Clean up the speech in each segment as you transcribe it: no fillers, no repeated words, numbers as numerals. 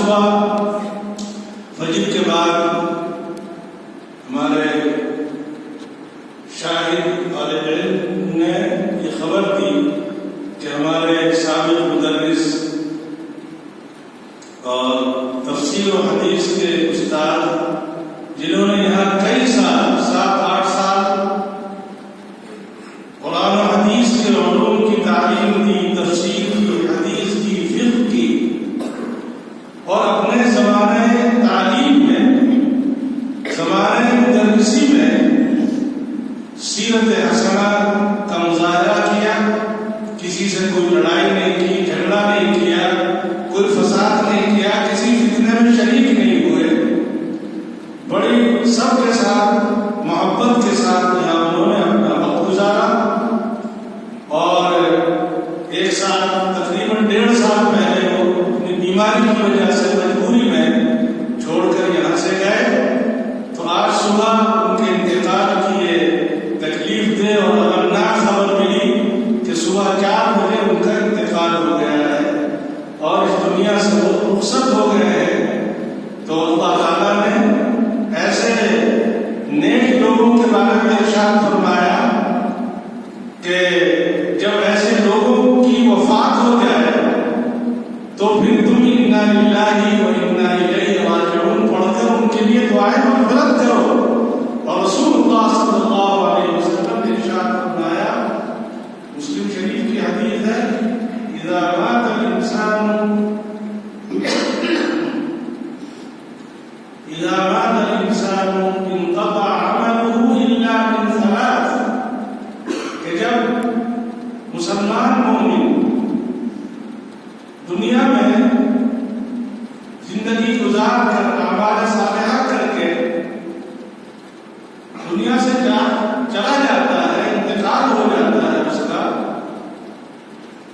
صبح فجر کے بعد ہمارے شاہد والے علم نے یہ خبر دی کہ ہمارے سابق مدرس اور تفسیر و حدیث کے استاد جنہوں نے یہاں کئی سال 7-8 سال قرآن و حدیث کے علوم کی تعلیم دی، تفسیر کی، حدیث کی، فقہ کی، اور اپنے زمانے تعلیم میں، زمانے مدرسی میں سیرت حسنہ کا مظاہرہ کیا، کسی سے کوئی لڑائی نہیں کی، جھگڑا نہیں کیا، کوئی فساد نہیں کیا، کسی فتنے میں شریک نہیں ہوئے، بڑی سب کے ساتھ محبت کے ساتھ یہاں انہوں نے اپنا وقت گزارا، اور ایک سال تقریباً 1.5 سال پہلے وہ اپنی بیماری کی وجہ سے مجبوری میں چھوڑ کر یہاں سے گئے، تو آج صبح ان کے انتقال کی یہ تکلیف دہ اور غمناک خبر ملی کہ صبح 4 بجے ان کا انتقال ہو گیا ہے اور اس دنیا سے وہ رخصت ہو گئے ہیں۔ تو اللہ تعالیٰ نے ایسے نیک لوگوں کے بارے میں ارشاد فرمایا کہ جب ایسے لوگوں کی وفات ہو جائے تو پھر تم انا للہ و انا الیہ راجعون پڑھ کر ان کے لیے دعائیں مغفرت کرو، اور رسول اللہ صلی اللہ علیہ وسلم نے ارشاد فرمایا، مسلم شریف کی حدیث ہے، اذا مات الانسان انقطع عمله الا من 3، کہ جب مسلمان مومن دنیا میں زندگی گزار کر اعمال صالحہ کر کے دنیا سے چلا جاتا ہے، انتقال ہو جاتا ہے اس کا،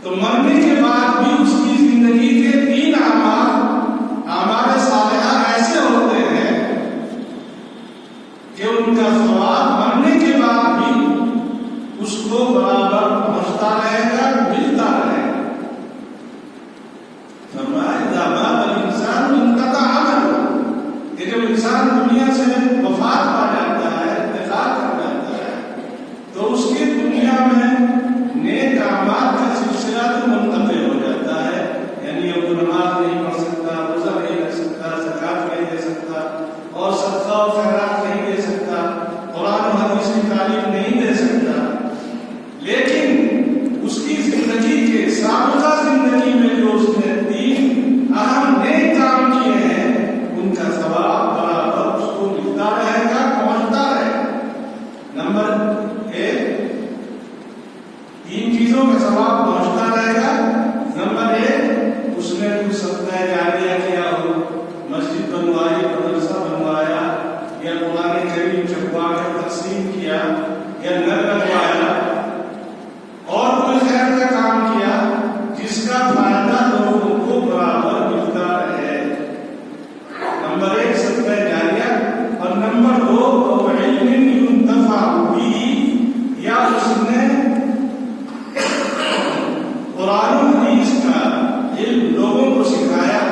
تو مرنے کے بعد بھی اس کی زندگی کے 3 اعمال صالحہ ایسے ہوتے ہیں کہ ان کا ثواب مرنے کے بعد بھی اس کو برابر پہنچتا رہے گا، ملتا رہے گا۔ فرمایا اذا مات الانسان انقطع عمله، کہ جب انسان دنیا سے وفات پا جاتا ہے، انتقال کر جاتا ہے، تو اس کی دنیا میں نیک اعمال کا سلسلہ تو منقطع ہو جاتا ہے، یعنی اب نماز نہیں پڑھ سکتا، روزہ نہیں رکھ سکتا، زکات نہیں دے سکتا، اور صدقہ و خیرات نہیں دے سکتا، قرآن و حدیث کی تعلیم نہیں دے سکتا، لیکن اس کی زندگی کے سابقہ زندگی میں جو اس نے 3 اہم نیک کام کیے ہیں، ان کا ثواب برابر اس کو ملتا رہے گا، پہنچتا رہے گا۔ نمبر 1، 3 چیزوں کا ثواب پہنچتا رہے گا۔ نمبر 1، اس نے کچھ صدقہ جاریہ کیا ہو، مسجد بنوائی، مدرسہ بنوایا، یا قرآن کریم چھپوا کر تقسیم کیا، یا نر لگوایا، اور کوئی خیر کا کام کیا جس کا فائدہ لوگوں کو برابر ملتا رہے۔ نمبر 1 صدقہ جاریہ، اور نمبر 2 علم ينتفع به، یا اس نے قرآن و حدیث کا علم لوگوں کو سکھایا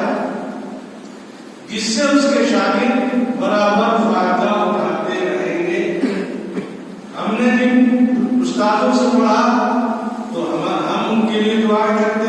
جس سے اس کے شاگرد برابر فائدہ اٹھاتے رہیں گے۔ ہم نے جن استادوں سے پڑھا تو ہم ان کے لیے دعا کرتے